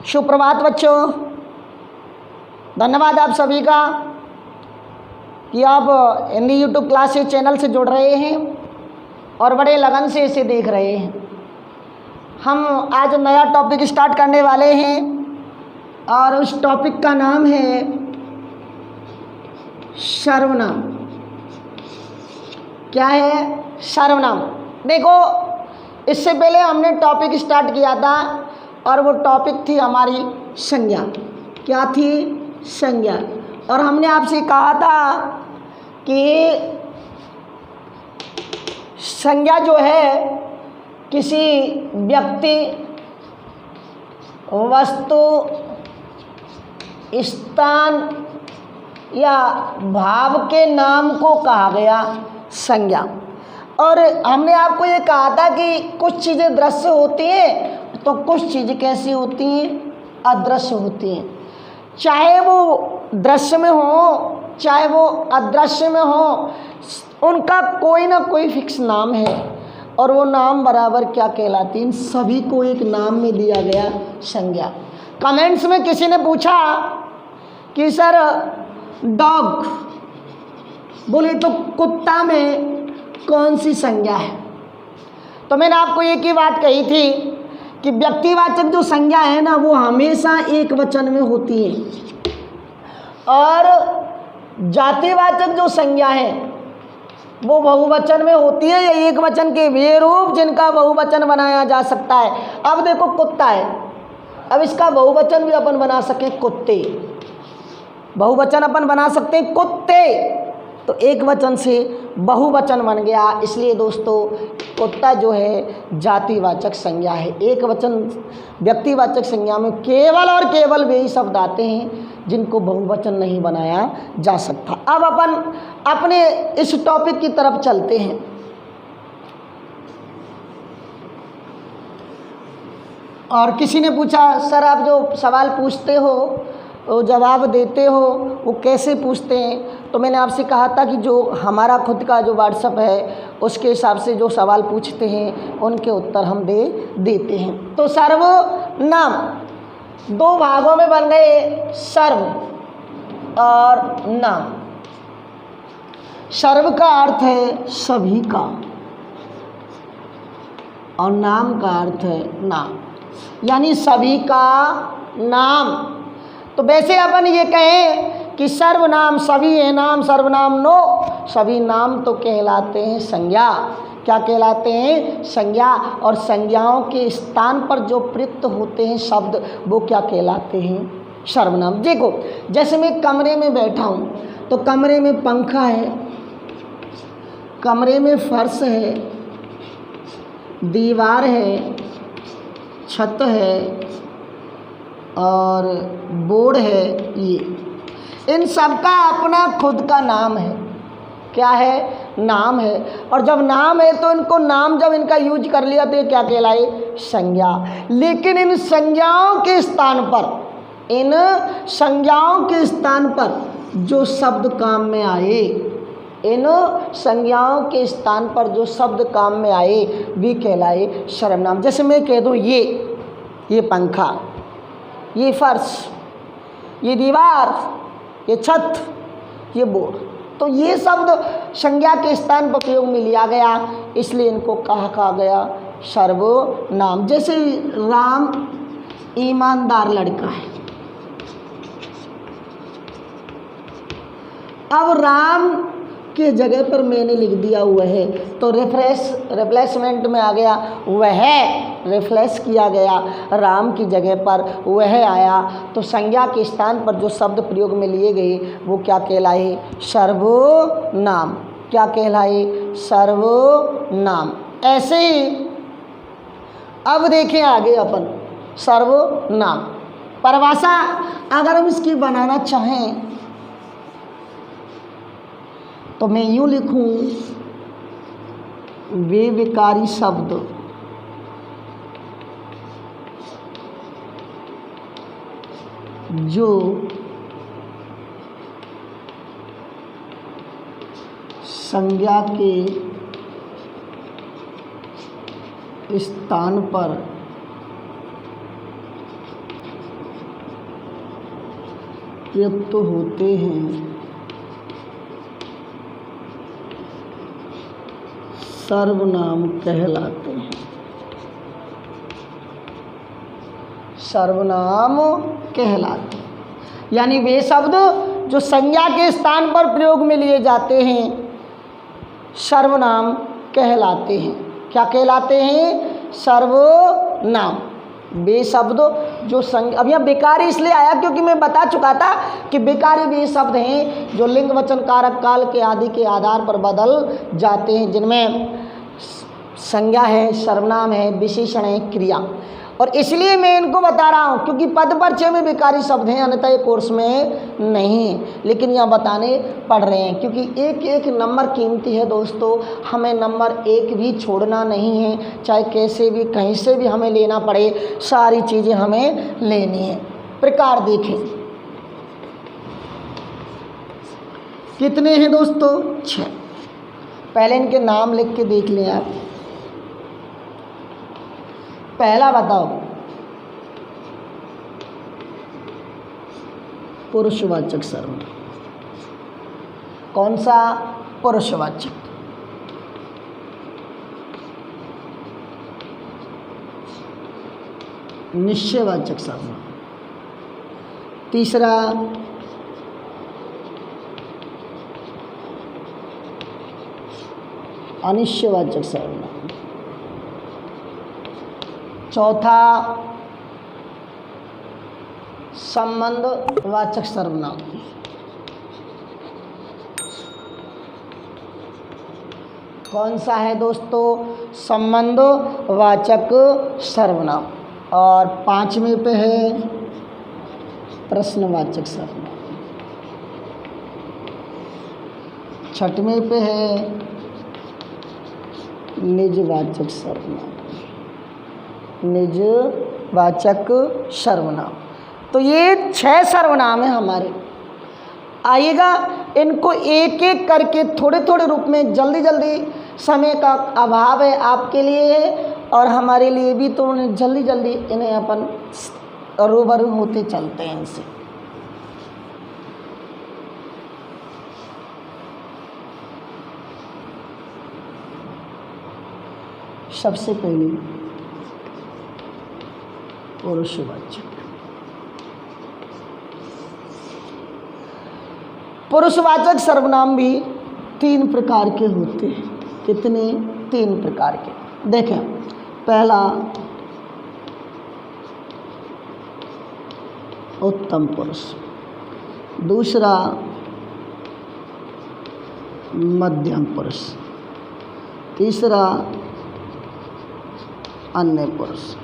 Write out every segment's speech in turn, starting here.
सुप्रभात बच्चों, धन्यवाद आप सभी का कि आप हिंदी यूट्यूब क्लासेस चैनल से जुड़ रहे हैं और बड़े लगन से इसे देख रहे हैं। हम आज नया टॉपिक स्टार्ट करने वाले हैं और उस टॉपिक का नाम है सर्वनाम। क्या है? सर्वनाम। देखो, इससे पहले हमने टॉपिक स्टार्ट किया था और वो टॉपिक थी हमारी संज्ञा। क्या थी? संज्ञा। और हमने आपसे कहा था कि संज्ञा जो है किसी व्यक्ति, वस्तु, स्थान या भाव के नाम को कहा गया संज्ञा। और हमने आपको ये कहा था कि कुछ चीज़ें दृश्य होती हैं तो कुछ चीज़ें कैसी होती हैं? अदृश्य होती हैं। चाहे वो दृश्य में हो चाहे वो अदृश्य में हो, उनका कोई ना कोई फिक्स नाम है और वो नाम बराबर क्या कहलाती है? इन सभी को एक नाम में दिया गया संज्ञा। कमेंट्स में किसी ने पूछा कि सर डॉग बोले तो कुत्ता में कौन सी संज्ञा है? तो मैंने आपको एक ही बात कही थी कि व्यक्तिवाचक जो संज्ञा है ना, वो हमेशा एक वचन में होती है और जातिवाचक जो संज्ञा है वो बहुवचन में होती है या एक वचन के वे रूप जिनका बहुवचन बनाया जा सकता है। अब देखो, कुत्ता है, अब इसका बहुवचन भी अपन बना सके कुत्ते, बहुवचन अपन बना सकते हैं कुत्ते, तो एक वचन से बहुवचन बन गया। इसलिए दोस्तों, कुत्ता जो है जातिवाचक संज्ञा है। एक वचन व्यक्तिवाचक संज्ञा में केवल और केवल वे ही शब्द आते हैं जिनको बहुवचन नहीं बनाया जा सकता। अब अपन अपने इस टॉपिक की तरफ चलते हैं। और किसी ने पूछा, सर आप जो सवाल पूछते हो, वो जवाब देते हो, वो कैसे पूछते हैं? तो मैंने आपसे कहा था कि जो हमारा खुद का जो व्हाट्सएप है उसके हिसाब से जो सवाल पूछते हैं उनके उत्तर हम देते हैं। तो सर्वनाम दो भागों में बन गए, सर्व और नाम। सर्व का अर्थ है सभी का और नाम का अर्थ है नाम, यानी सभी का नाम। तो वैसे अपन ये कहें कि सर्वनाम सभी है, नाम सर्वनाम नो, सभी नाम तो कहलाते हैं संज्ञा। क्या कहलाते हैं? संज्ञा। और संज्ञाओं के स्थान पर जो प्रयुक्त होते हैं शब्द, वो क्या कहलाते हैं? सर्वनाम। देखो, जैसे मैं कमरे में बैठा हूँ तो कमरे में पंखा है, कमरे में फर्श है, दीवार है, छत है और बोर्ड है। ये इन सब का अपना खुद का नाम है। क्या है? नाम है। और जब नाम है तो इनको नाम जब इनका यूज कर लिया तो ये क्या कहलाए? संज्ञा। लेकिन इन संज्ञाओं के स्थान पर, इन संज्ञाओं के स्थान पर जो शब्द काम में आए, इन संज्ञाओं के स्थान पर जो शब्द काम में आए भी कहलाए सर्वनाम। जैसे मैं कह दूँ ये पंखा, ये फर्श, ये दीवार, ये छत, ये बोर्ड, तो ये शब्द संज्ञा के स्थान पर प्रयोग में लिया गया, इसलिए इनको कहा गया सर्वनाम। जैसे राम ईमानदार लड़का है। अब राम के जगह पर मैंने लिख दिया हुआ है, तो रिप्लेसमेंट में आ गया वह, रिप्लेस किया गया, राम की जगह पर वह आया। तो संज्ञा के स्थान पर जो शब्द प्रयोग में लिए गए वो क्या कहलाए? सर्वनाम। क्या कहलाए? सर्वनाम। ऐसे ही अब देखें आगे अपन सर्वनाम परिभाषा अगर हम इसकी बनाना चाहें तो मैं यूँ लिखूँ, वे विकारी शब्द जो संज्ञा के स्थान पर प्रयुक्त होते हैं सर्वनाम कहलाते हैं। सर्वनाम कहलाते हैं, यानी वे शब्द जो संज्ञा के स्थान पर प्रयोग में लिए जाते हैं सर्वनाम कहलाते हैं। क्या कहलाते हैं? सर्वनाम। वे शब्द जो अब यह बेकारी इसलिए आया क्योंकि मैं बता चुका था कि बेकारी वे शब्द हैं जो लिंग वचन कारक काल के आदि के आधार पर बदल जाते हैं, जिनमें संज्ञा है, सर्वनाम है, विशेषण है, क्रिया। और इसलिए मैं इनको बता रहा हूँ क्योंकि पद परिचय में बेकारी शब्द हैं, अन्यथा ये कोर्स में नहीं, लेकिन यहाँ बताने पड़ रहे हैं क्योंकि एक एक नंबर कीमती है दोस्तों। हमें नंबर एक भी छोड़ना नहीं है, चाहे कैसे भी कहीं से भी हमें लेना पड़े, सारी चीज़ें हमें लेनी है। प्रकार देखें कितने हैं दोस्तों? 6। पहले इनके नाम लिख के देख लें आप। पहला बताओ, पुरुषवाचक सर्वनाम। कौन सा? पुरुषवाचक। निश्चयवाचक सर्वनाम। तीसरा अनिश्चयवाचक सर्वनाम। चौथा संबंधवाचक सर्वनाम। कौन सा है दोस्तों? संबंधवाचक सर्वनाम। और 5वें पे है प्रश्नवाचक सर्वनाम। 6वें पे है निजवाचक सर्वनाम। निजवाचक सर्वनाम। तो ये 6 सर्वनाम है हमारे। आइएगा इनको एक एक करके थोड़े थोड़े रूप में, जल्दी जल्दी, समय का अभाव है आपके लिए और हमारे लिए भी, तो जल्दी जल्दी इन्हें अपन रूबरू होते चलते हैं इनसे। सबसे पहले पुरुषवाचक। पुरुषवाचक सर्वनाम भी 3 प्रकार के होते हैं। कितने? 3 प्रकार के। देखें, पहला उत्तम पुरुष, दूसरा मध्यम पुरुष, तीसरा अन्य पुरुष।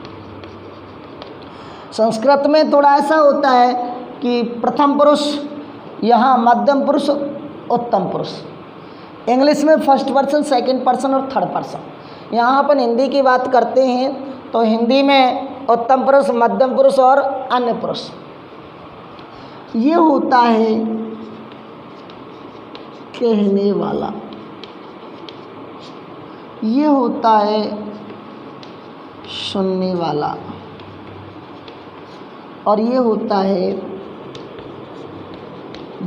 संस्कृत में थोड़ा ऐसा होता है कि प्रथम पुरुष, यहाँ मध्यम पुरुष, उत्तम पुरुष। इंग्लिश में फर्स्ट पर्सन, सेकंड पर्सन और थर्ड पर्सन। यहाँ अपन हिंदी की बात करते हैं तो हिंदी में उत्तम पुरुष, मध्यम पुरुष और अन्य पुरुष। ये होता है कहने वाला, ये होता है सुनने वाला, और ये होता है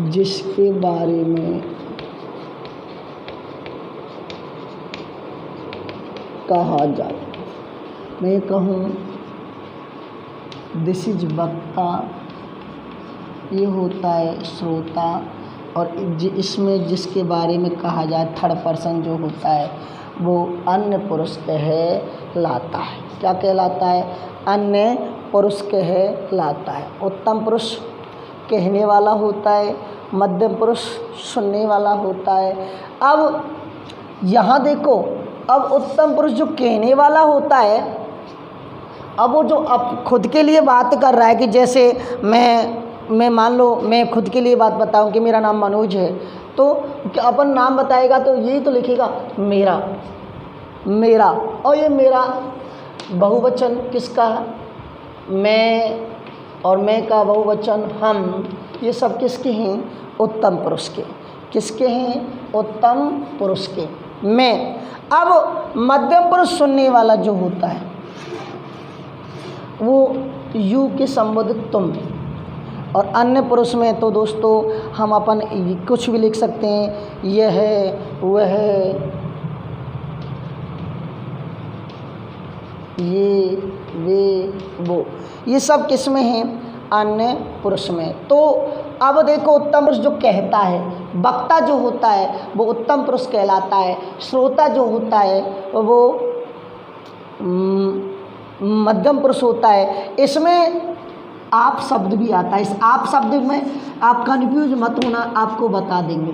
जिसके बारे में कहा जाए। मैं कहूँ दिस इज वक्ता, ये होता है श्रोता, और इसमें जिसके बारे में कहा जाए थर्ड पर्सन जो होता है वो अन्य पुरुष कहलाता है। क्या कहलाता है? अन्य पुरुष कहलाता है। उत्तम पुरुष कहने वाला होता है, मध्यम पुरुष सुनने वाला होता है। अब यहाँ देखो, अब उत्तम पुरुष जो कहने वाला होता है, अब वो जो अब खुद के लिए बात कर रहा है कि जैसे मैं मान लो मैं खुद के लिए बात बताऊं कि मेरा नाम मनोज है, तो अपन नाम बताएगा तो यही तो लिखेगा मेरा, मेरा। और ये मेरा बहुवचन किसका? मैं, और मैं का बहुवचन हम। ये सब किसके हैं? उत्तम पुरुष के। किसके हैं? उत्तम पुरुष के। मैं। अब मध्यम पुरुष सुनने वाला जो होता है वो यू के संबोधित तुम। और अन्य पुरुष में तो दोस्तों हम अपन कुछ भी लिख सकते हैं, यह वह, ये वे वो, ये सब किस में हैं? अन्य पुरुष में। तो अब देखो उत्तम पुरुष जो कहता है, वक्ता जो होता है वो उत्तम पुरुष कहलाता है, श्रोता जो होता है वो मध्यम पुरुष होता है। इसमें आप शब्द भी आता है। इस आप शब्द में आप कन्फ्यूज मत होना, आपको बता देंगे।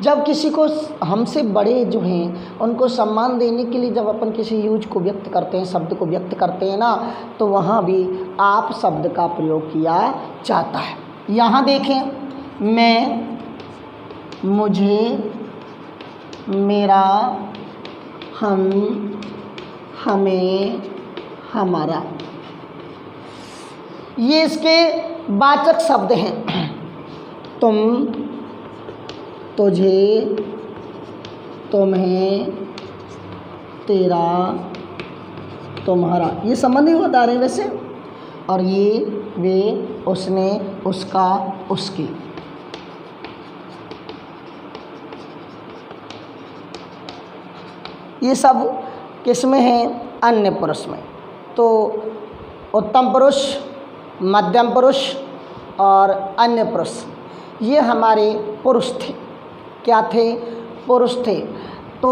जब किसी को, हमसे बड़े जो हैं उनको सम्मान देने के लिए जब अपन किसी यूज को व्यक्त करते हैं, शब्द को व्यक्त करते हैं ना, तो वहाँ भी आप शब्द का प्रयोग किया जाता है। यहाँ देखें, मैं, मुझे, मेरा, हम, हमें, हमारा, ये इसके वाचक शब्द हैं। तुम, तुझे, तुम्हें, तेरा, तुम्हारा, ये संबंधी बता रहे हैं वैसे। और ये, वे, उसने, उसका, उसकी। ये सब किस में है? अन्य पुरुष में। तो उत्तम पुरुष, मध्यम पुरुष और अन्य पुरुष, ये हमारे पुरुष थे। क्या थे? पुरुष थे। तो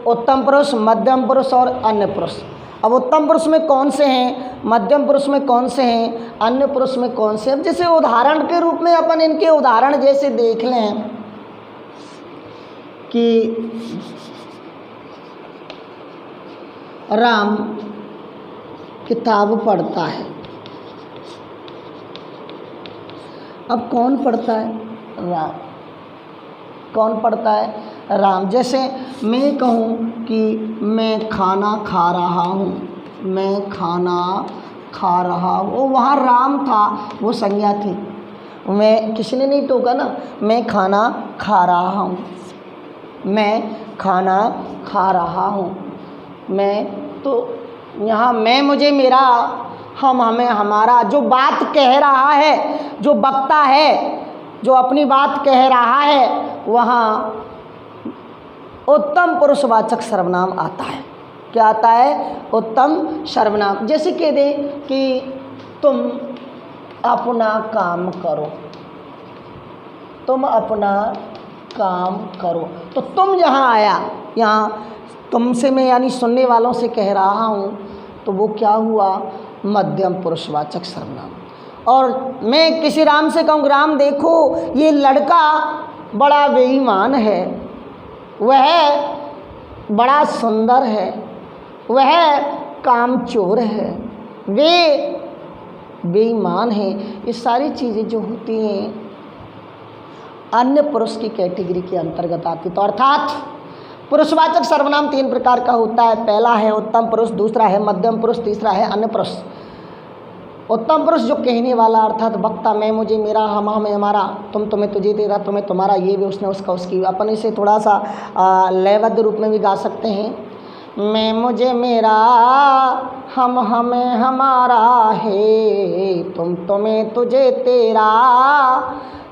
उत्तम पुरुष, मध्यम पुरुष और अन्य पुरुष। अब उत्तम पुरुष में कौन से हैं, मध्यम पुरुष में कौन से हैं, अन्य पुरुष में कौन से? अब जैसे उदाहरण के रूप में अपन इनके उदाहरण जैसे देख लें कि राम किताब पढ़ता है। अब कौन पढ़ता है? राम। कौन पढ़ता है? राम। जैसे मैं कहूँ कि मैं खाना खा रहा हूँ, मैं खाना खा रहा हूँ, वो वहाँ राम था, वो संज्ञा थी। मैं, किसी ने नहीं टोका ना, मैं खाना खा रहा हूँ, मैं खाना खा रहा हूँ। मैं, तो यहाँ मैं, मुझे, मेरा, हम, हमें, हमारा, जो बात कह रहा है, जो वक्ता है, जो अपनी बात कह रहा है, वहाँ उत्तम पुरुषवाचक सर्वनाम आता है। क्या आता है? उत्तम सर्वनाम। जैसे कह दे कि तुम अपना काम करो, तुम अपना काम करो, तो तुम जहाँ आया, यहाँ तुमसे मैं यानी सुनने वालों से कह रहा हूँ, तो वो क्या हुआ? मध्यम पुरुषवाचक सर्वनाम। और मैं किसी राम से कहूँ, राम देखो ये लड़का बड़ा बेईमान है, वह बड़ा सुंदर है, वह कामचोर है, वे बेईमान है। ये सारी चीज़ें जो होती हैं अन्य पुरुष की कैटेगरी के अंतर्गत आती। तो अर्थात पुरुषवाचक सर्वनाम 3 प्रकार का होता है। पहला है उत्तम पुरुष, दूसरा है मध्यम पुरुष, तीसरा है अन्य पुरुष। उत्तम पुरुष जो कहने वाला, अर्थात वक्ता, मैं, मुझे, मेरा, हम, हमें, हमारा, तुम, तुम्हें, तुझे, तेरा, तुम्हें, तुम्हारा, ये भी, उसने, उसका, उसकी। अपन इसे थोड़ा सा लयबद्ध रूप में भी गा सकते हैं। मैं, मुझे, मेरा, हम, हमें, हमारा है, तुम, तुम्हें, तुझे, तेरा,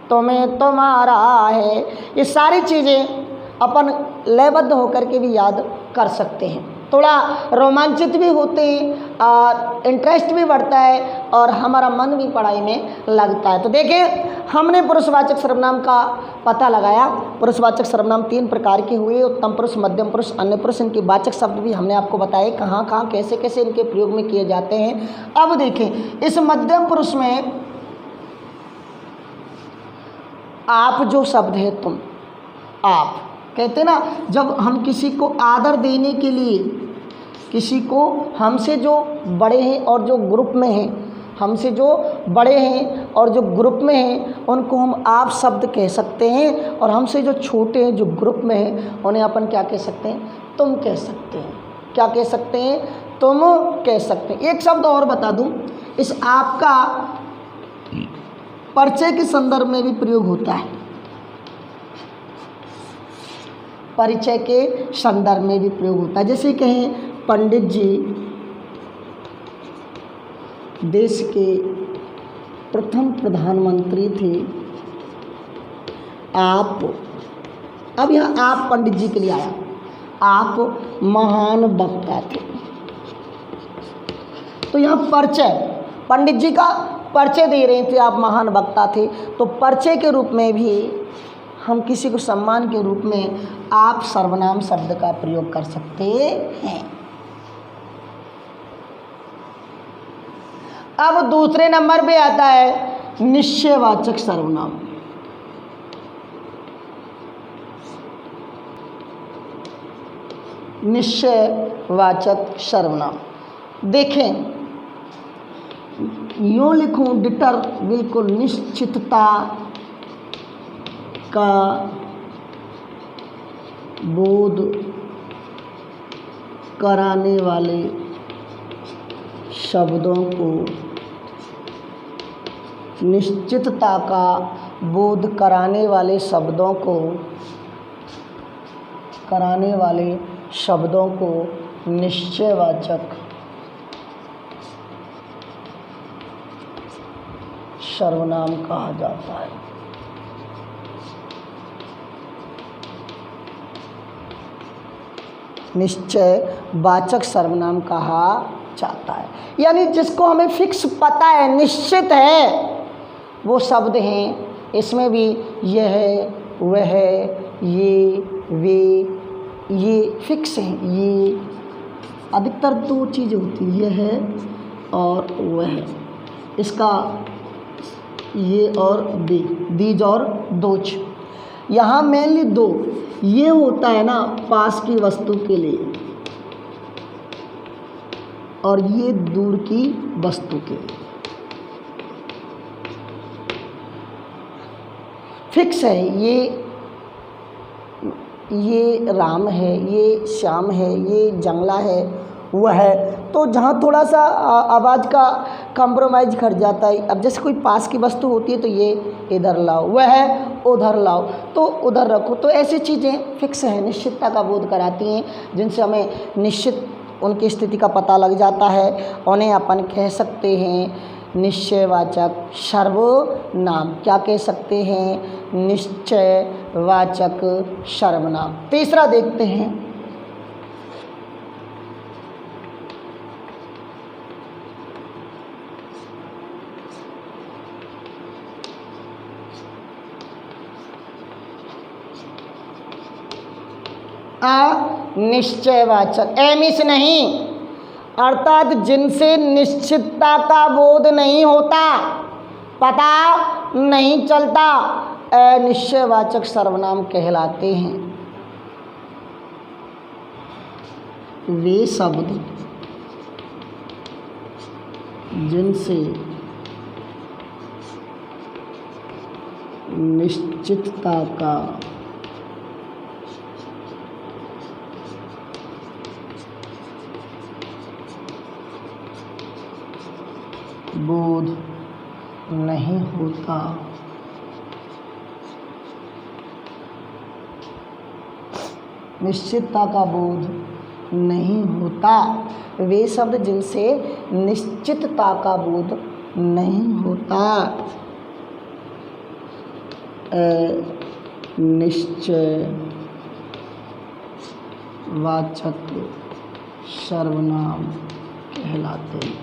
तुम्हें, तुम्हारा है। ये सारी चीज़ें अपन लयबद्ध होकर के भी याद कर सकते हैं। थोड़ा रोमांचित भी होते हैं और इंटरेस्ट भी बढ़ता है और हमारा मन भी पढ़ाई में लगता है। तो देखिए, हमने पुरुषवाचक सर्वनाम का पता लगाया। पुरुषवाचक सर्वनाम 3 प्रकार के हुए, उत्तम पुरुष, मध्यम पुरुष, अन्य पुरुष। इनके वाचक शब्द भी हमने आपको बताए, कहाँ कहाँ कैसे कैसे इनके प्रयोग में किए जाते हैं। अब देखें, इस मध्यम पुरुष में आप जो शब्द है, तुम, आप कहते ना, जब हम किसी को आदर देने के लिए, किसी को हमसे जो बड़े हैं और जो ग्रुप में हैं, हमसे जो बड़े हैं और जो ग्रुप में हैं, उनको हम आप शब्द कह सकते हैं। और हमसे जो छोटे हैं, जो ग्रुप में हैं, उन्हें अपन क्या कह सकते हैं? तुम कह सकते हैं। क्या कह सकते हैं? तुम कह सकते हैं। एक शब्द और बता दूं, इस आपका परिचय के संदर्भ में भी प्रयोग होता है। परिचय के संदर्भ में भी प्रयोग होता है। जैसे कहें, पंडित जी देश के प्रथम प्रधानमंत्री थे आप। अब यहाँ आप पंडित जी के लिए आया, आप महान वक्ता थे। तो यहाँ परिचय, पंडित जी का परिचय दे रहे थे, आप महान वक्ता थे। तो परिचय के रूप में भी हम किसी को सम्मान के रूप में आप सर्वनाम शब्द का प्रयोग कर सकते हैं। अब दूसरे नंबर पे आता है निश्चयवाचक सर्वनाम। निश्चयवाचक सर्वनाम देखें, यूँ लिखूं, डिटर बिल्कुल निश्चितता का बोध कराने वाले शब्दों को, निश्चितता का बोध कराने वाले शब्दों को, निश्चयवाचक सर्वनाम कहा जाता है। निश्चयवाचक सर्वनाम कहा जाता है। यानी जिसको हमें फिक्स पता है, निश्चित है, वो शब्द हैं। इसमें भी यह, वह, ये, वे, ये फिक्स हैं। ये अधिकतर दो चीज़ होती है, यह और वह। इसका ये और वे, दीज और दोज। यहाँ मेनली दो, ये होता है ना पास की वस्तु के लिए, और ये दूर की वस्तु के लिए। फिक्स है, ये राम है, ये श्याम है, ये जंगला है, वह है। तो जहाँ थोड़ा सा आवाज़ का कॉम्प्रोमाइज़ कर जाता है। अब जैसे कोई पास की वस्तु होती है तो ये इधर लाओ, वह है उधर लाओ, तो उधर रखो। तो ऐसी चीज़ें फिक्स हैं, निश्चितता का बोध कराती हैं, जिनसे हमें निश्चित उनकी स्थिति का पता लग जाता है। उन्हें अपन कह सकते हैं निश्चयवाचक सर्वनाम। क्या कह सकते हैं? निश्चयवाचक सर्वनाम। तीसरा देखते हैं, अनिश्चयवाचक। एमिस नहीं, अर्थात जिनसे निश्चितता का बोध नहीं होता, पता नहीं चलता, अनिश्चयवाचक सर्वनाम कहलाते हैं। वे शब्द जिनसे निश्चितता का बोध नहीं होता, निश्चितता का बोध नहीं होता। वे शब्द जिनसे निश्चितता का बोध नहीं होता, निश्चयवाचक सर्वनाम कहलाते हैं।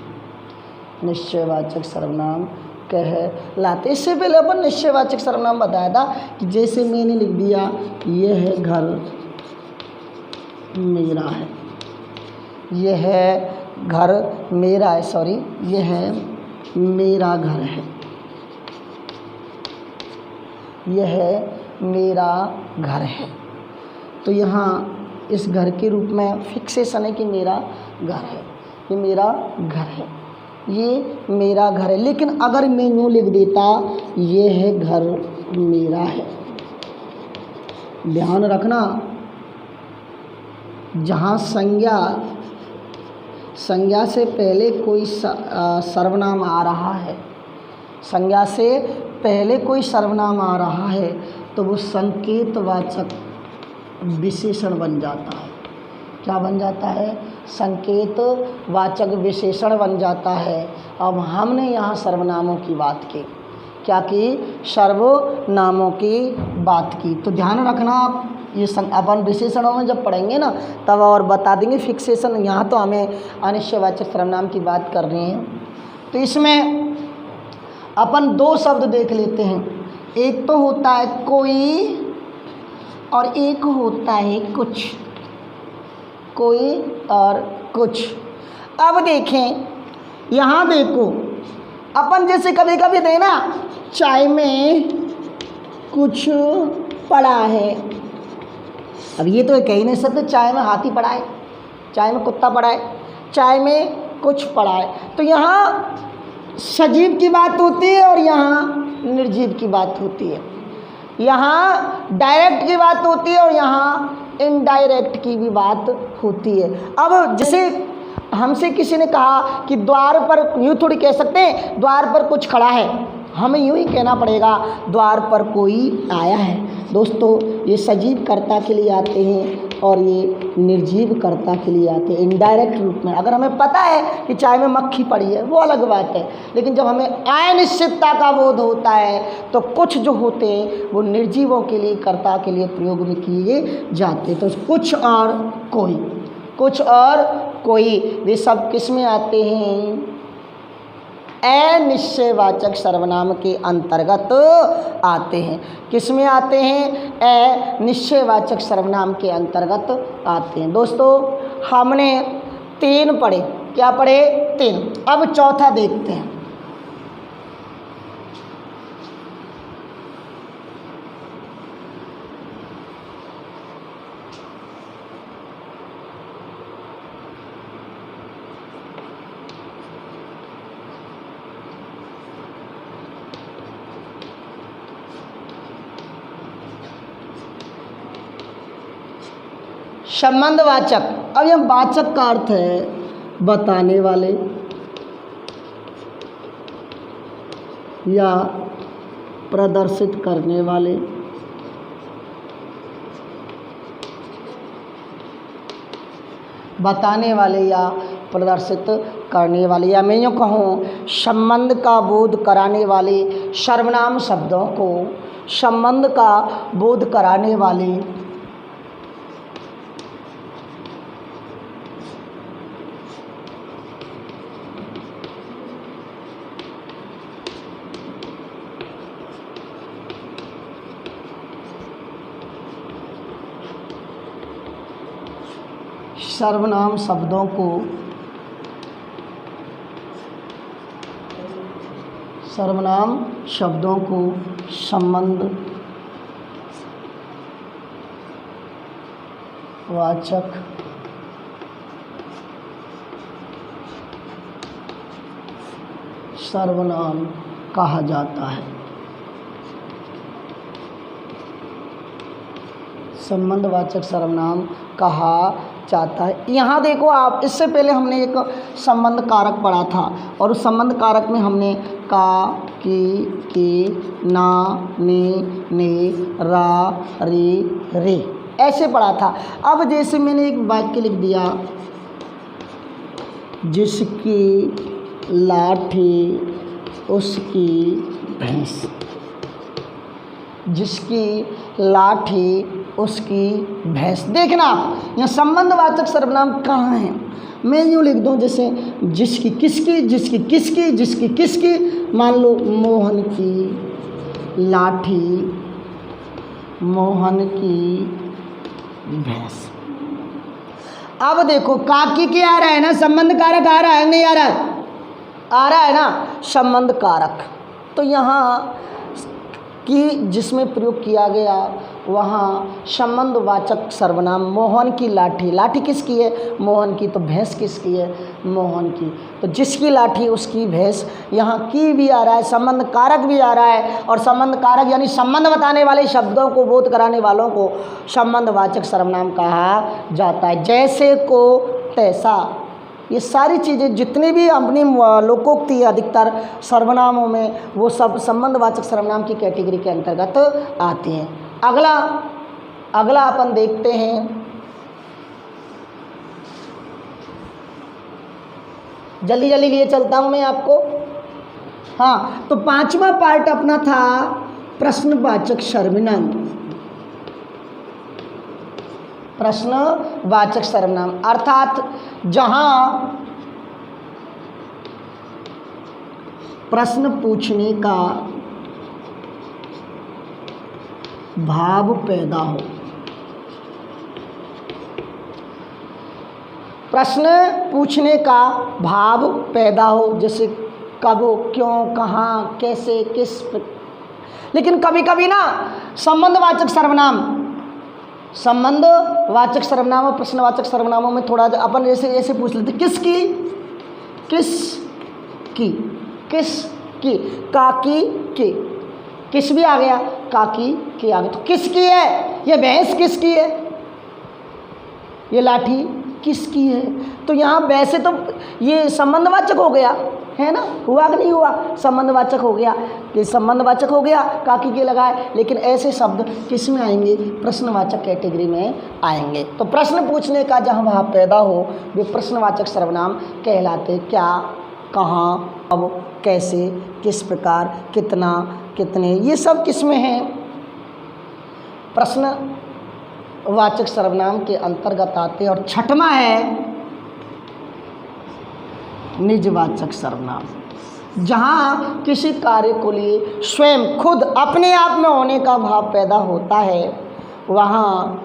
निश्चयवाचक सर्वनाम कहलाते। इससे पहले अपन निश्चयवाचक सर्वनाम बताया था कि जैसे मैंने लिख दिया यह घर मेरा है, यह घर मेरा है, सॉरी, यह मेरा घर है, यह मेरा घर है। तो यहाँ इस घर के रूप में फिक्सेशन है कि मेरा घर है, ये मेरा घर है, ये मेरा घर है। लेकिन अगर मैं यूँ लिख देता ये है घर मेरा है, ध्यान रखना, जहाँ संज्ञा से पहले कोई सर्वनाम आ रहा है, संज्ञा से पहले कोई सर्वनाम आ रहा है तो वो संकेतवाचक विशेषण बन जाता है। क्या बन जाता है? संकेत वाचक विशेषण बन जाता है। अब हमने यहाँ सर्वनामों की बात की, क्या की? सर्वनामों की बात की। तो ध्यान रखना आप, ये अपन विशेषणों में जब पढ़ेंगे ना तब और बता देंगे फिक्सेशन। यहाँ तो हमें अनिश्चयवाचक सर्वनाम की बात कर रहे हैं। तो इसमें अपन दो शब्द देख लेते हैं, एक तो होता है कोई और एक होता है कुछ। कोई और कुछ। अब देखें, यहाँ देखो, अपन जैसे कभी कभी देना चाय में कुछ पड़ा है। अब ये तो कह नहीं सकते चाय में हाथी पड़ा है, चाय में कुत्ता पड़ा है, चाय में कुछ पड़ा है। तो यहाँ सजीव की बात होती है और यहाँ निर्जीव की बात होती है। यहाँ डायरेक्ट की बात होती है और यहाँ इनडायरेक्ट की भी बात होती है। अब जैसे हमसे किसी ने कहा कि द्वार पर, यूँ थोड़ी कह सकते हैं द्वार पर कुछ खड़ा है, हमें यूँ ही कहना पड़ेगा द्वार पर कोई आया है। दोस्तों, ये सजीव कर्ता के लिए आते हैं और ये निर्जीव कर्ता के लिए आते हैं इनडायरेक्ट रूप में। अगर हमें पता है कि चाय में मक्खी पड़ी है वो अलग बात है, लेकिन जब हमें अनिश्चितता का बोध होता है तो कुछ जो होते हैं वो निर्जीवों के लिए, कर्ता के लिए प्रयोग में किए जाते हैं। तो कुछ और कोई, कुछ और कोई, वे सब किस में आते हैं? अनिश्चयवाचक सर्वनाम के अंतर्गत आते हैं। किस में आते हैं? अनिश्चयवाचक सर्वनाम के अंतर्गत आते हैं। दोस्तों, हमने 3 पढ़े। क्या पढ़े? 3। अब चौथा देखते हैं। संबंधवाचक। अब यह वाचक का अर्थ है बताने वाले या प्रदर्शित करने वाले। बताने वाले या प्रदर्शित करने वाले, या मैं यूँ कहूँ संबंध का बोध कराने वाले सर्वनाम शब्दों को संबंध का बोध कराने वाले सर्वनाम शब्दों को संबंध वाचक सर्वनाम कहा जाता है। संबंधवाचक सर्वनाम कहा जाता है। यहाँ देखो आप, इससे पहले हमने एक संबंध कारक पढ़ा था और उस संबंध कारक में हमने का, की, ना, ने, रा, रे ऐसे पढ़ा था। अब जैसे मैंने एक वाक्य लिख दिया, जिसकी लाठी उसकी भैंस। जिसकी लाठी उसकी भैंस। देखना यहाँ संबंधवाचक सर्वनाम कहाँ है? मैं यूँ लिख दूँ जैसे जिसकी किसकी, जिसकी किसकी, जिसकी किसकी। मान लो मोहन की लाठी, मोहन की भैंस। अब देखो काकी के आ रहा है ना, संबंध कारक आ रहा है नहीं आ रहा है? आ रहा है ना संबंध कारक। तो यहाँ की जिसमें प्रयोग किया गया वहाँ संबंधवाचक सर्वनाम मोहन की लाठी। लाठी किसकी है? मोहन की। तो भैंस किसकी है? मोहन की। तो जिसकी लाठी उसकी भैंस। यहाँ की भी आ रहा है, संबंध कारक भी आ रहा है, और संबंध कारक यानी संबंध बताने वाले शब्दों को बोध कराने वालों को संबंधवाचक सर्वनाम कहा जाता है। जैसे को, तैसा, ये सारी चीज़ें जितनी भी अपनी लोकोक्ति है अधिकतर सर्वनामों में, वो सब संबंधवाचक सर्वनाम की कैटेगरी के अंतर्गत आती हैं। अगला अपन देखते हैं जल्दी जल्दी लिए चलता हूँ मैं आपको। हाँ, तो 5वां पार्ट अपना था प्रश्नवाचक सर्वनाम। प्रश्नवाचक सर्वनाम अर्थात जहां प्रश्न पूछने का भाव पैदा हो। प्रश्न पूछने का भाव पैदा हो, जैसे कब, क्यों, कहाँ, कैसे, किस। लेकिन कभी कभी ना संबंधवाचक सर्वनाम और प्रश्नवाचक सर्वनामों में थोड़ा अपन ऐसे पूछ लेते, किसकी, काकी की, किस भी आ गया, काकी की आ गया, तो किसकी है, ये भैंस किसकी है, ये लाठी किसकी है। तो यहाँ वैसे तो ये संबंधवाचक हो गया है ना, हुआ कि नहीं हुआ, संबंधवाचक हो गया, ये संबंधवाचक हो गया, काकी के लगाए। लेकिन ऐसे शब्द किस में आएंगे, प्रश्नवाचक कैटेगरी में आएंगे। तो प्रश्न पूछने का जहाँ भाव पैदा हो वे प्रश्नवाचक सर्वनाम कहलाते। क्या, कहाँ, अब, कैसे, किस प्रकार, कितना, कितने, ये सब किस में हैं, प्रश्नवाचक सर्वनाम के अंतर्गत आते। और 6वां है निजवाचक सर्वनाम। जहाँ किसी कार्य को लिए स्वयं खुद अपने आप में होने का भाव पैदा होता है, वहाँ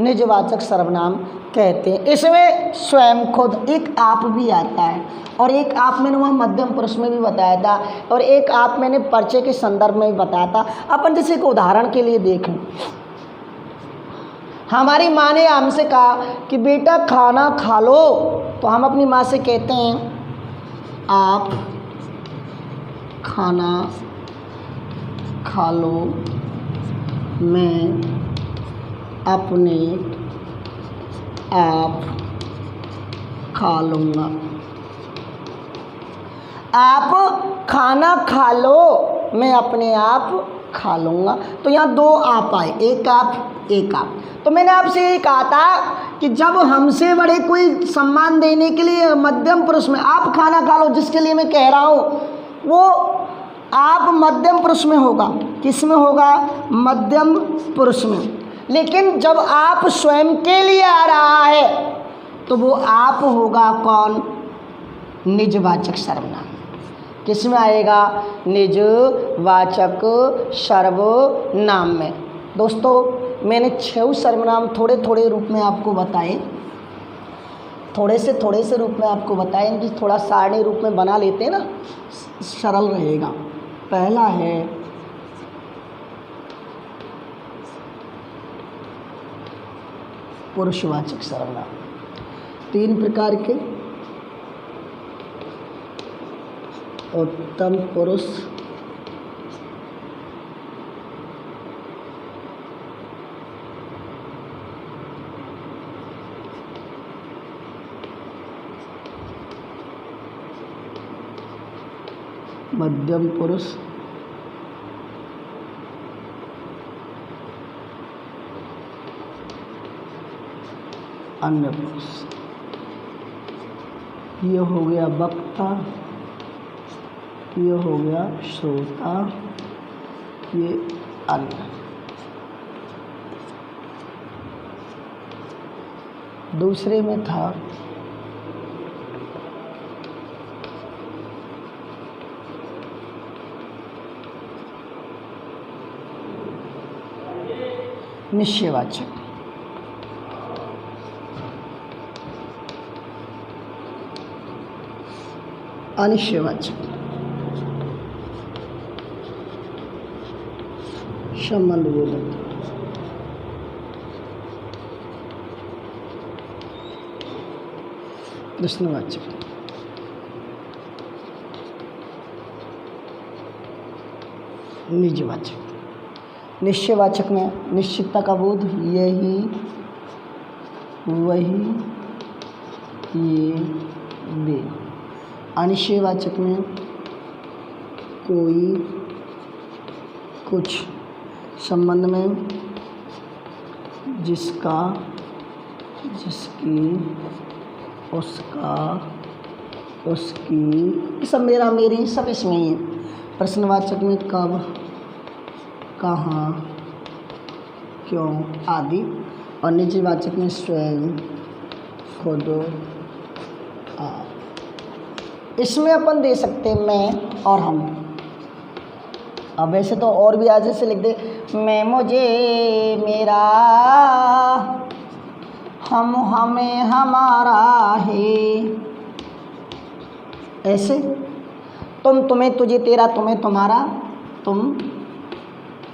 निजवाचक सर्वनाम कहते हैं। इसमें स्वयं खुद एक आप भी आता है, और एक आप मैंने वहाँ मध्यम पुरुष में भी बताया था, और एक आप मैंने परिचय के संदर्भ में भी बताया था। अपन जैसे एक उदाहरण के लिए देखें, हमारी माँ ने हमसे कहा कि बेटा खाना खा लो, तो हम अपनी माँ से कहते हैं आप खाना खा लो, मैं अपने आप खा लूँगा। आप खाना खा लो, मैं अपने आप खा लूँगा। तो यहाँ दो आप आए, एक आप, एक आप। तो मैंने आपसे यही कहा था कि जब हमसे बड़े कोई सम्मान देने के लिए मध्यम पुरुष में आप खाना खा लो, जिसके लिए मैं कह रहा हूँ, वो आप मध्यम पुरुष में होगा। किस में होगा, मध्यम पुरुष में। लेकिन जब आप स्वयं के लिए आ रहा है तो वो आप होगा कौन, निजवाचक सर्वनाम। किस में आएगा, निजवाचक सर्वनाम में। दोस्तों मैंने 6 सर्वनाम थोड़े थोड़े रूप में आपको बताए, थोड़े से रूप में आपको बताए। इनकी थोड़ा सारणी रूप में बना लेते हैं ना, सरल रहेगा। पहला है पुरुषवाचक सर्वनाम, 3 प्रकार के, उत्तम पुरुष, मध्यम पुरुष, अन्य पुरुष। ये हो गया वक्ता, ये हो गया श्रोता, ये अन्य। दूसरे में था निश्चयवाचक, अनिश्चयवाचक, संबंध बोधक, प्रश्नवाचक। निजवाचक। निश्चयवाचक में निश्चितता का बोध, यही, वही, ये, वे। अनिश्चयवाचक में कोई, कुछ, संबंध में जिसका, जिसकी, उसका, उसकी, सब मेरा मेरी सब इसमें ही है। प्रश्नवाचक में कब, कहाँ, क्यों आदि, और निजवाचक में स्वयं, खुद, आप। इसमें अपन दे सकते हैं मैं और हम। अब वैसे तो और भी आज से लिख दे, मैं मुझे मेरा, हम हमें हमारा है, ऐसे। तुम तुम्हें तुझे तेरा तुम्हें तुम्हारा तुम,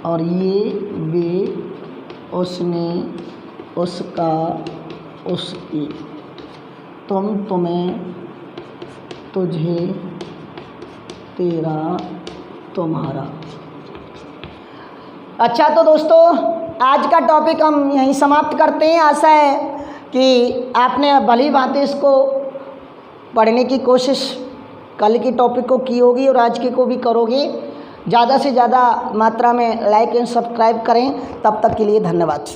और ये वे उसने उसका उसकी, तुम तुम्हें तुझे तेरा तुम्हारा। अच्छा तो दोस्तों आज का टॉपिक हम यहीं समाप्त करते हैं। आशा है कि आपने भली भांति इसको पढ़ने की कोशिश कल की टॉपिक को की होगी और आज के को भी करोगे। ज़्यादा से ज़्यादा मात्रा में लाइक एंड सब्सक्राइब करें। तब तक के लिए धन्यवाद।